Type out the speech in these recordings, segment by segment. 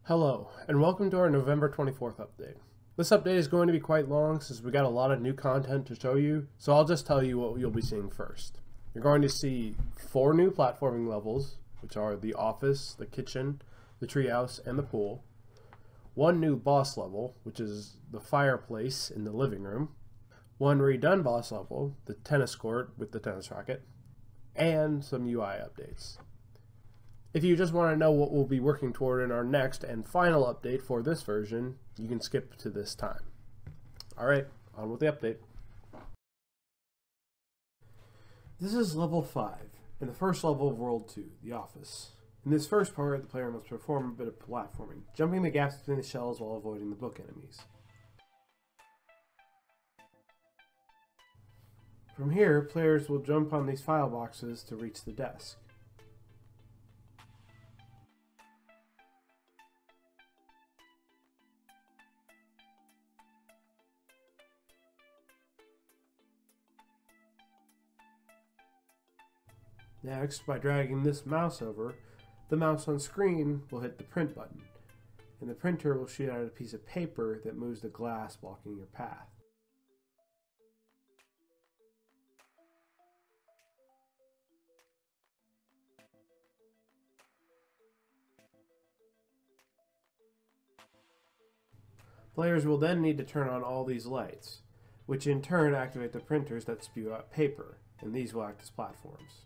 Hello, and welcome to our November 24th update. This update is going to be quite long since we got a lot of new content to show you, so I'll just tell you what you'll be seeing first. You're going to see 4 new platforming levels, which are the office, the kitchen, the treehouse, and the pool. 1 new boss level, which is the fireplace in the living room. 1 redone boss level, the tennis court with the tennis racket. And some UI updates. If you just want to know what we'll be working toward in our next and final update for this version, you can skip to this time. Alright, on with the update. This is level 5, and the first level of World 2, the office. In this first part, the player must perform a bit of platforming, jumping the gaps between the shells while avoiding the book enemies. From here, players will jump on these file boxes to reach the desk. Next, by dragging this mouse over, the mouse on screen will hit the print button, and the printer will shoot out a piece of paper that moves the glass blocking your path. Players will then need to turn on all these lights, which in turn activate the printers that spew out paper, and these will act as platforms.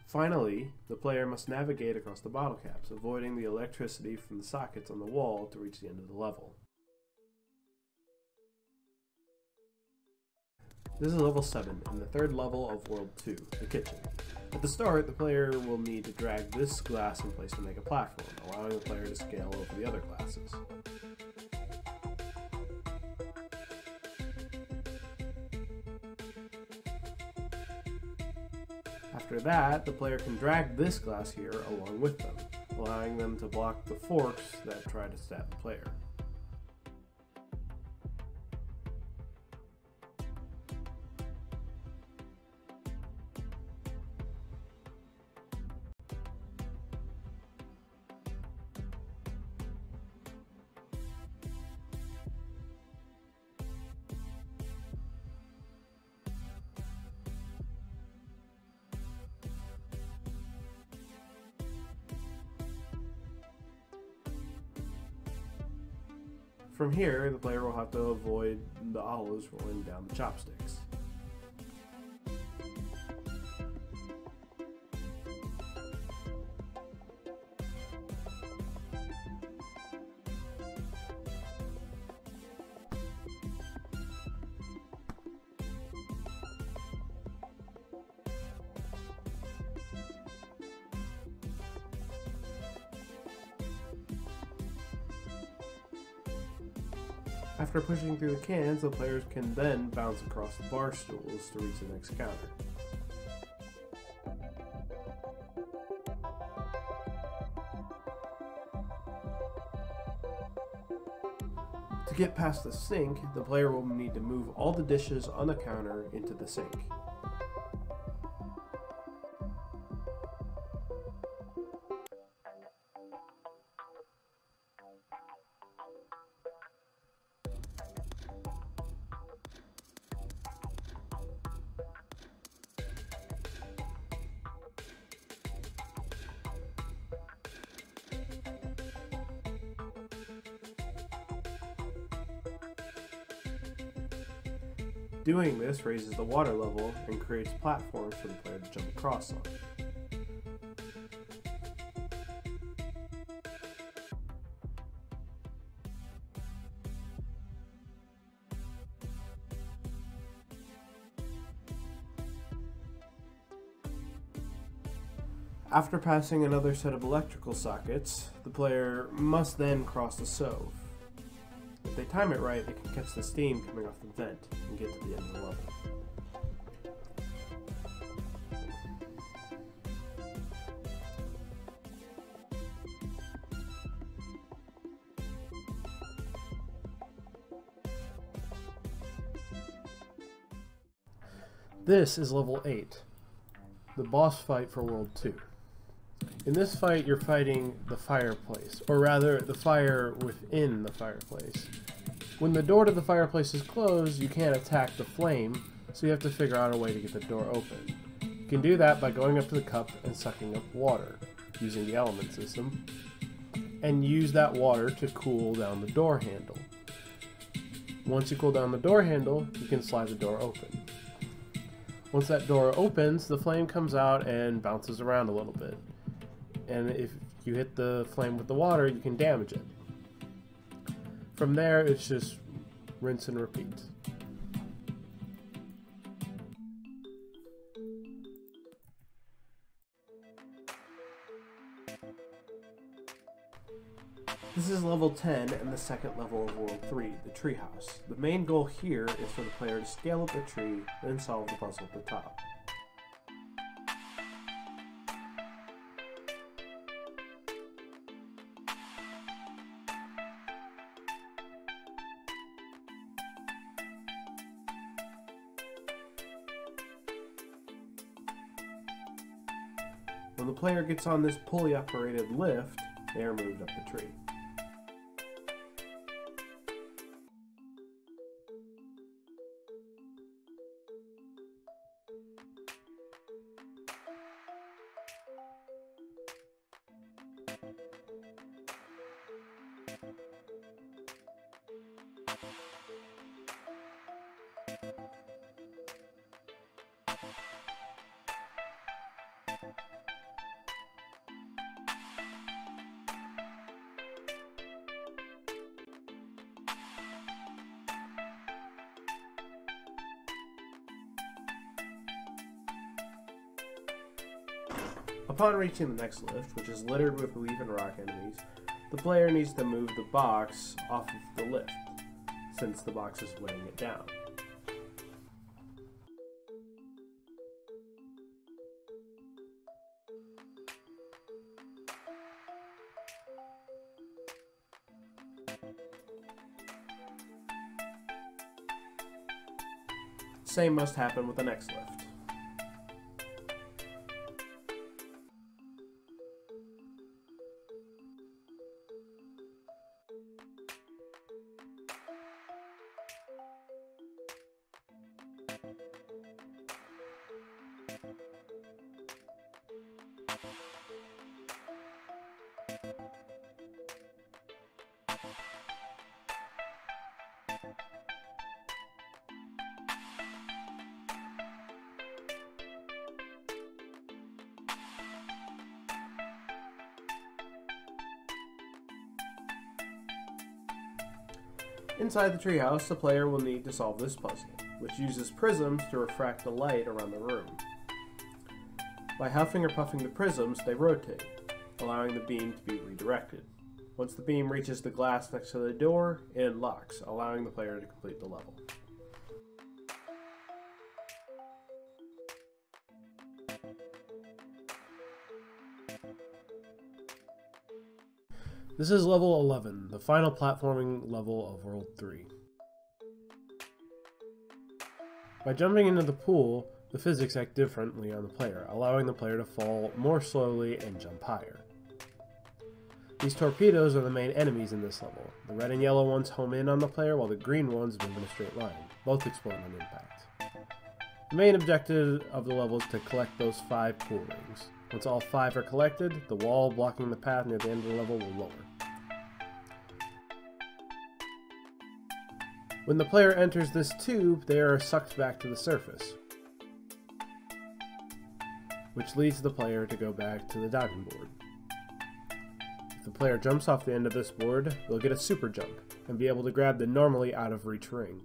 Finally, the player must navigate across the bottle caps, avoiding the electricity from the sockets on the wall to reach the end of the level. This is level 7, and the third level of World 2, the kitchen. At the start, the player will need to drag this glass in place to make a platform, allowing the player to scale over the other glasses. After that, the player can drag this glass here along with them, allowing them to block the forks that try to stab the player. From here, the player will have to avoid the olives rolling down the chopsticks. After pushing through the cans, the players can then bounce across the bar stools to reach the next counter. To get past the sink, the player will need to move all the dishes on the counter into the sink. Doing this raises the water level and creates platforms for the player to jump across on. After passing another set of electrical sockets, the player must then cross the stove. If they time it right, they can catch the steam coming off the vent and get to the end of the level. This is level 8, the boss fight for World 2. In this fight, you're fighting the fireplace, or rather, the fire within the fireplace. When the door to the fireplace is closed, you can't attack the flame, so you have to figure out a way to get the door open. You can do that by going up to the cup and sucking up water, using the element system, and use that water to cool down the door handle. Once you cool down the door handle, you can slide the door open. Once that door opens, the flame comes out and bounces around a little bit. And if you hit the flame with the water, you can damage it. From there, it's just rinse and repeat. This is level 10 and the second level of World 3, the treehouse. The main goal here is for the player to scale up the tree, then solve the puzzle at the top. When the player gets on this pulley-operated lift, they are moved up the tree. Upon reaching the next lift, which is littered with leaf and rock enemies, the player needs to move the box off of the lift, since the box is weighing it down. Same must happen with the next lift. Inside the treehouse, the player will need to solve this puzzle, which uses prisms to refract the light around the room. By huffing or puffing the prisms, they rotate, allowing the beam to be redirected. Once the beam reaches the glass next to the door, it unlocks, allowing the player to complete the level. This is level 11, the final platforming level of World 3. By jumping into the pool, the physics act differently on the player, allowing the player to fall more slowly and jump higher. These torpedoes are the main enemies in this level. The red and yellow ones home in on the player, while the green ones move in a straight line. Both explode on impact. The main objective of the level is to collect those 5 pool rings. Once all 5 are collected, the wall blocking the path near the end of the level will lower. When the player enters this tube, they are sucked back to the surface, which leads the player to go back to the diving board. If the player jumps off the end of this board, they'll get a super jump and be able to grab the normally out of reach ring.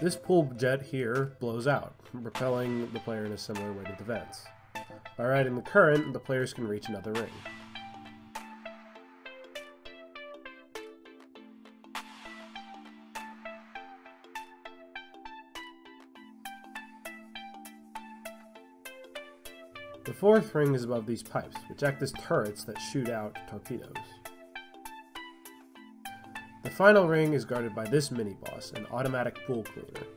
This pool jet here blows out, propelling the player in a similar way to the vents. By riding the current, the players can reach another ring. The fourth ring is above these pipes, which act as turrets that shoot out torpedoes. The final ring is guarded by this mini-boss, an automatic pool cleaner.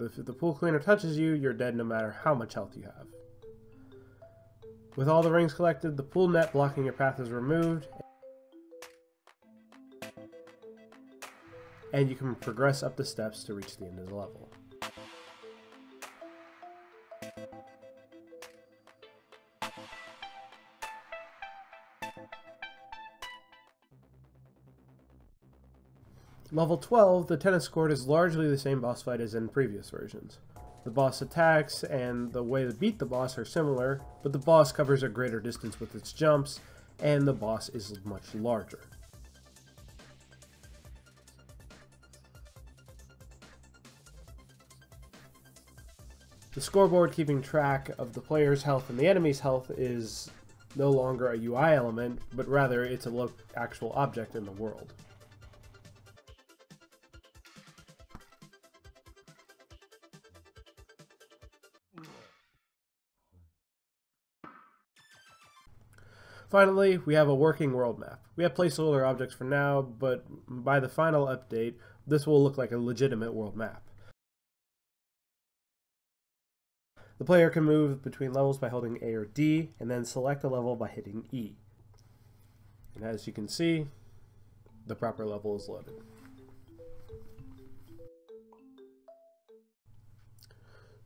If the pool cleaner touches you, you're dead no matter how much health you have. With all the rings collected, the pool net blocking your path is removed, and you can progress up the steps to reach the end of the level. Level 12, the tennis court is largely the same boss fight as in previous versions. The boss attacks and the way to beat the boss are similar, but the boss covers a greater distance with its jumps, and the boss is much larger. The scoreboard keeping track of the player's health and the enemy's health is no longer a UI element, but rather it's a actual object in the world. Finally, we have a working world map. We have placeholder objects for now, but by the final update, this will look like a legitimate world map. The player can move between levels by holding A or D, and then select a level by hitting E. And as you can see, the proper level is loaded.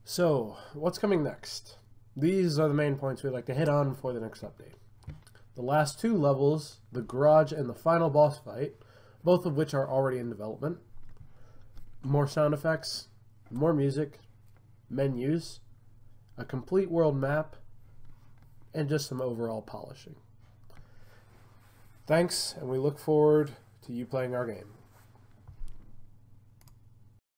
So, what's coming next? These are the main points we'd like to hit on for the next update. The last two levels, the garage and the final boss fight, both of which are already in development. More sound effects, more music, menus, a complete world map, and just some overall polishing. Thanks, and we look forward to you playing our game.